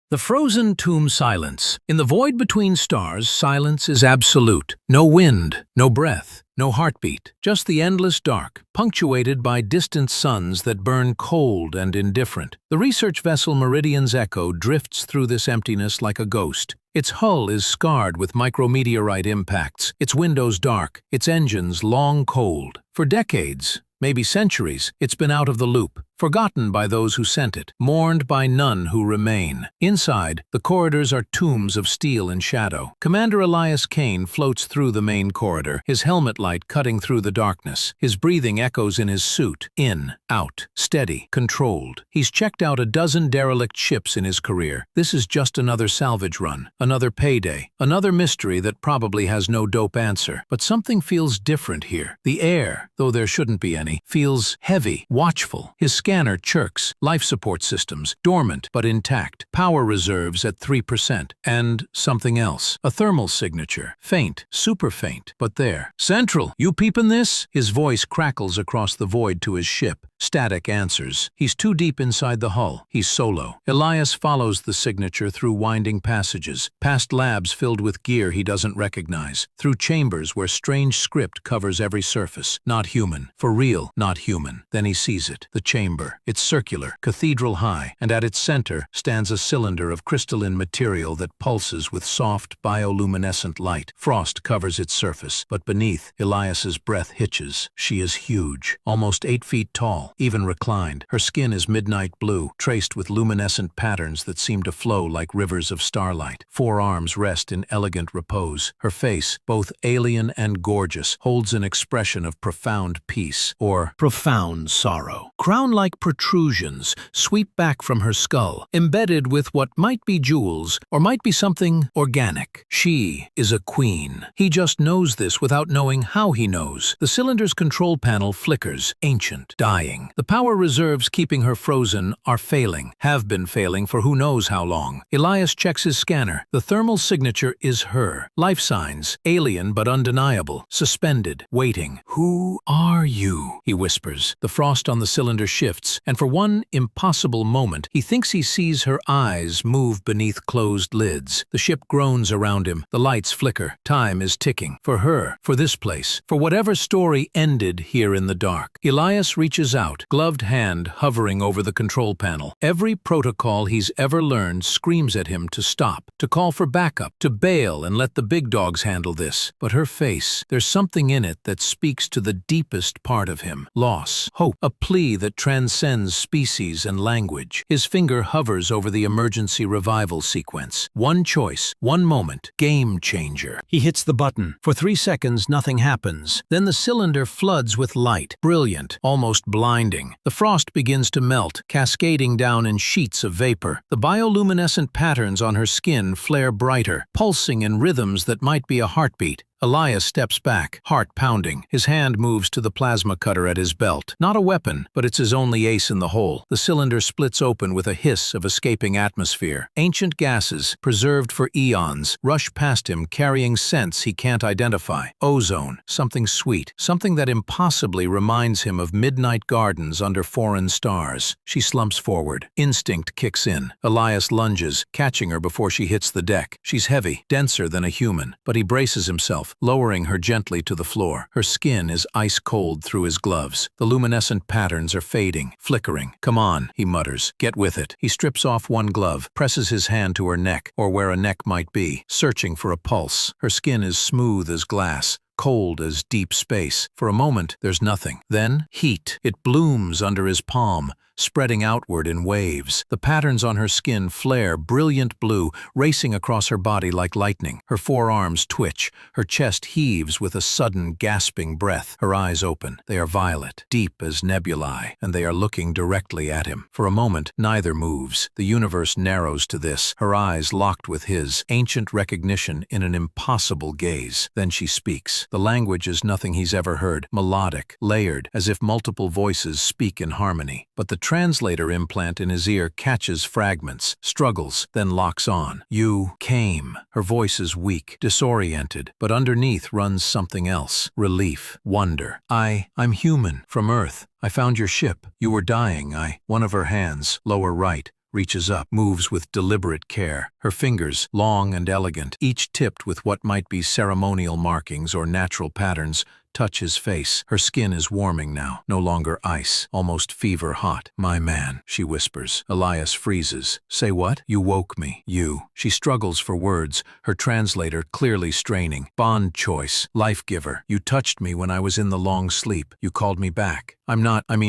The frozen tomb silence. In the void between stars, silence is absolute. No wind, no breath, no heartbeat. Just the endless dark, punctuated by distant suns that burn cold and indifferent. The research vessel Meridian's Echo drifts through this emptiness like a ghost. Its hull is scarred with micrometeorite impacts, its windows dark, its engines long cold. For decades, maybe centuries, it's been out of the loop, forgotten by those who sent it, mourned by none who remain. Inside, the corridors are tombs of steel and shadow. Commander AlienQueen floats through the main corridor, his helmet light cutting through the darkness. His breathing echoes in his suit. In, out, steady, controlled. He's checked out a dozen derelict ships in his career. This is just another salvage run, another payday, another mystery that probably has no dope answer. But something feels different here. The air, though there shouldn't be any, feels heavy, watchful. His scanner chirks, life support systems, dormant but intact, power reserves at 3%, and something else. A thermal signature, faint, super faint, but there. Central, you peepin' this? His voice crackles across the void to his ship. Static answers. He's too deep inside the hull. He's solo. Elias follows the signature through winding passages, past labs filled with gear he doesn't recognize, through chambers where strange script covers every surface. Not human. For real, not human. Then he sees it. The chamber. It's circular, cathedral high, and at its center stands a cylinder of crystalline material that pulses with soft, bioluminescent light. Frost covers its surface, but beneath, Elias's breath hitches. She is huge, almost 8 feet tall, even reclined. Her skin is midnight blue, traced with luminescent patterns that seem to flow like rivers of starlight. 4 arms rest in elegant repose. Her face, both alien and gorgeous, holds an expression of profound peace, or profound sorrow. Crown-like protrusions sweep back from her skull, embedded with what might be jewels, or might be something organic. She is a queen. He just knows this without knowing how he knows. The cylinder's control panel flickers, ancient, dying. The power reserves keeping her frozen are failing, have been failing for who knows how long. Elias checks his scanner. The thermal signature is her. Life signs, alien but undeniable, suspended, waiting. Who are you? He whispers. The frost on the cylinder shifts, and for one impossible moment, he thinks he sees her eyes move beneath closed lids. The ship groans around him. The lights flicker. Time is ticking. For her, for this place, for whatever story ended here in the dark. Elias reaches out, gloved hand hovering over the control panel. Every protocol he's ever learned screams at him to stop, to call for backup, to bail and let the big dogs handle this. But her face, there's something in it that speaks to the deepest part of him. Loss, hope, a plea that transcends species and language. His finger hovers over the emergency revival sequence. One choice, one moment, game changer. He hits the button. For 3 seconds, nothing happens. Then the cylinder floods with light, brilliant, almost blinding. The frost begins to melt, cascading down in sheets of vapor. The bioluminescent patterns on her skin flare brighter, pulsing in rhythms that might be a heartbeat. Elias steps back, heart pounding. His hand moves to the plasma cutter at his belt. Not a weapon, but it's his only ace in the hole. The cylinder splits open with a hiss of escaping atmosphere. Ancient gases, preserved for eons, rush past him carrying scents he can't identify. Ozone, something sweet, something that impossibly reminds him of midnight gardens under foreign stars. She slumps forward. Instinct kicks in. Elias lunges, catching her before she hits the deck. She's heavy, denser than a human, but he braces himself, lowering her gently to the floor. Her skin is ice cold through his gloves. The luminescent patterns are fading, flickering. "Come on," he mutters. "Get with it." He strips off one glove, presses his hand to her neck, or where a neck might be, searching for a pulse. Her skin is smooth as glass, cold as deep space. For a moment, there's nothing. Then, heat. It blooms under his palm, spreading outward in waves. The patterns on her skin flare brilliant blue, racing across her body like lightning. Her forearms twitch. Her chest heaves with a sudden, gasping breath. Her eyes open. They are violet, deep as nebulae, and they are looking directly at him. For a moment, neither moves. The universe narrows to this, her eyes locked with his, ancient recognition in an impossible gaze. Then she speaks. The language is nothing he's ever heard, melodic, layered, as if multiple voices speak in harmony. But the translator implant in his ear catches fragments, struggles, then locks on. "You came." Her voice is weak, disoriented, but underneath runs something else. Relief, wonder. I'm human, from Earth. I found your ship. You were dying. One of her hands, lower right, reaches up, moves with deliberate care. Her fingers, long and elegant, each tipped with what might be ceremonial markings or natural patterns, touch his face. Her skin is warming now, no longer ice, almost fever hot. "My man," she whispers. Elias freezes. "Say what?" "You woke me. You." She struggles for words, her translator clearly straining. "Bond choice. Life giver. You touched me when I was in the long sleep. You called me back.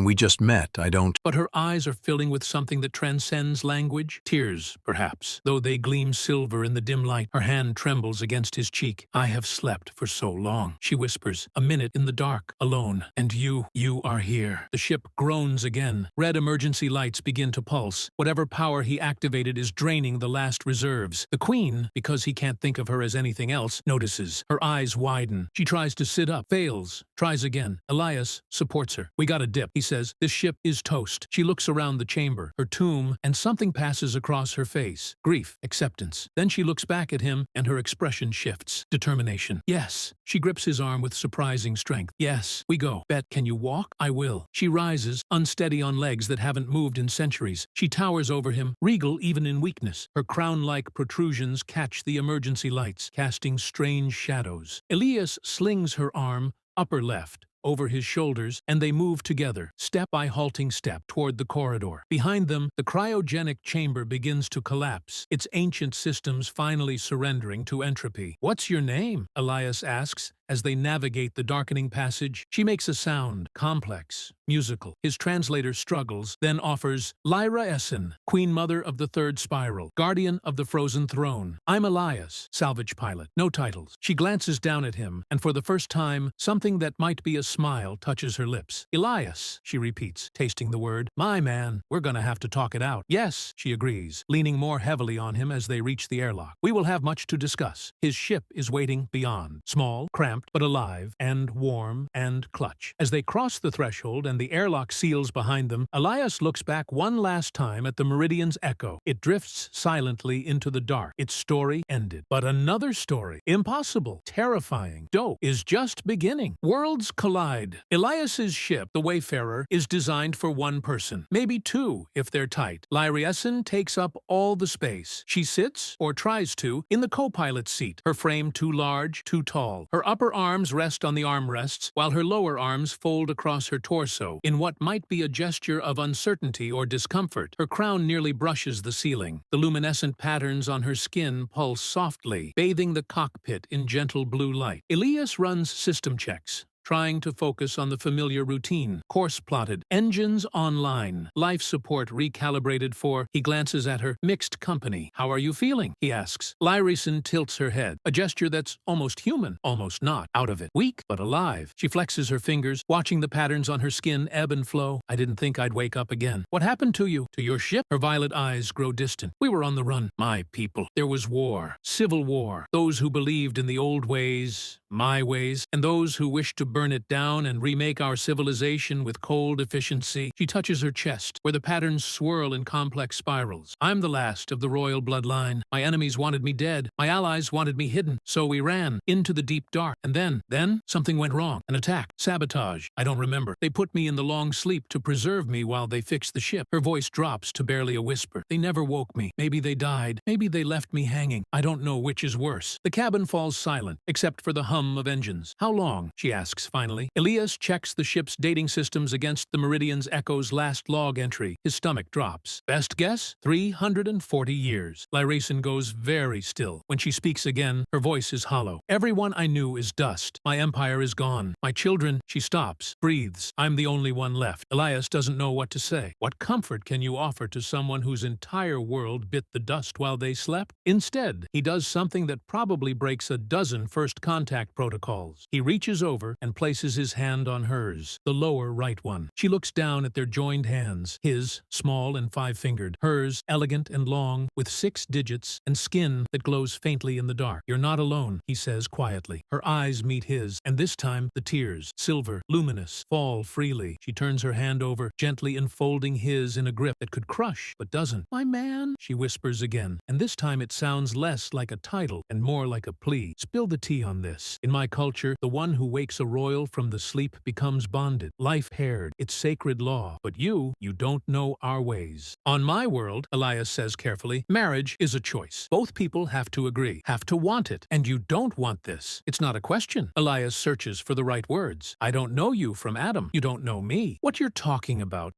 We just met. I don't—" But her eyes are filling with something that transcends language. Tears, perhaps, though they gleam silver in the dim light. Her hand trembles against his cheek. "I have slept for so long," she whispers. "A minute in the dark, alone. And you are here." The ship groans again. Red emergency lights begin to pulse. Whatever power he activated is draining the last reserves. The Queen, because he can't think of her as anything else, notices. Her eyes widen. She tries to sit up, fails, tries again. Elias supports her. "We got a dip," he says. "This ship is toast." She looks around the chamber, her tomb, and something passes across her face. Grief, acceptance. Then she looks back at him, and her expression shifts. Determination. "Yes." She grips his arm with surprising strength. "Yes, we go. Bet, can you walk?" "I will." She rises, unsteady on legs that haven't moved in centuries. She towers over him, regal even in weakness. Her crown-like protrusions catch the emergency lights, casting strange shadows. Elias slings her arm, upper left, over his shoulders, and they move together, step by halting step, toward the corridor. Behind them, the cryogenic chamber begins to collapse, its ancient systems finally surrendering to entropy. "What's your name?" Elias asks, as they navigate the darkening passage. She makes a sound, complex, musical. His translator struggles, then offers, "Lyra Essen, Queen Mother of the Third Spiral, Guardian of the Frozen Throne. I'm Elias, salvage pilot. No titles." She glances down at him, and for the first time, something that might be a smile touches her lips. "Elias," she repeats, tasting the word. "My man, we're gonna have to talk it out." "Yes," she agrees, leaning more heavily on him as they reach the airlock. "We will have much to discuss." His ship is waiting beyond, small, cramped, but alive, and warm, and clutch. As they cross the threshold and the airlock seals behind them, Elias looks back one last time at the Meridian's echo. It drifts silently into the dark. Its story ended. But another story, impossible, terrifying, dope, is just beginning. Worlds collide. Elias's ship, the Wayfarer, is designed for one person, maybe two if they're tight. Lyra Essen takes up all the space. She sits, or tries to, in the co-pilot's seat, her frame too large, too tall. Her upper arms rest on the armrests, while her lower arms fold across her torso, in what might be a gesture of uncertainty or discomfort. Her crown nearly brushes the ceiling. The luminescent patterns on her skin pulse softly, bathing the cockpit in gentle blue light. Elias runs system checks, trying to focus on the familiar routine. Course plotted, engines online, life support recalibrated for. He glances at her. "Mixed company. How are you feeling?" he asks. Lyreson tilts her head, a gesture that's almost human, almost not. Out of it. Weak, but alive. She flexes her fingers, watching the patterns on her skin ebb and flow. "I didn't think I'd wake up again." "What happened to you? To your ship?" Her violet eyes grow distant. "We were on the run. My people. There was war. Civil war. Those who believed in the old ways, my ways, and those who wished to burn it down and remake our civilization with cold efficiency." She touches her chest, where the patterns swirl in complex spirals. "I'm the last of the royal bloodline. My enemies wanted me dead. My allies wanted me hidden. So we ran into the deep dark. And then something went wrong. An attack. Sabotage. I don't remember. They put me in the long sleep to preserve me while they fixed the ship." Her voice drops to barely a whisper. "They never woke me. Maybe they died. Maybe they left me hanging. I don't know which is worse." The cabin falls silent, except for the hum of engines. "How long?" she asks finally. Elias checks the ship's dating systems against the Meridian's echo's last log entry. His stomach drops. "Best guess? 340 years. Lyrason goes very still. When she speaks again, her voice is hollow. "Everyone I knew is dust. My empire is gone. My children—" She stops, breathes. "I'm the only one left." Elias doesn't know what to say. What comfort can you offer to someone whose entire world bit the dust while they slept? Instead, he does something that probably breaks a dozen first contact protocols. He reaches over and places his hand on hers, the lower right one. She looks down at their joined hands, his, small and five-fingered, hers, elegant and long, with 6 digits, and skin that glows faintly in the dark. "You're not alone," he says quietly. Her eyes meet his, and this time the tears, silver, luminous, fall freely. She turns her hand over, gently enfolding his in a grip that could crush, but doesn't. "My man," she whispers again, and this time it sounds less like a title and more like a plea. "Spill the tea on this." In my culture, the one who wakes a royal from the sleep becomes bonded, life-paired. It's sacred law. But you don't know our ways. On my world, Elias says carefully, marriage is a choice. Both people have to agree, have to want it. And you don't want this. It's not a question. Elias searches for the right words. I don't know you from Adam. You don't know me. What you're talking about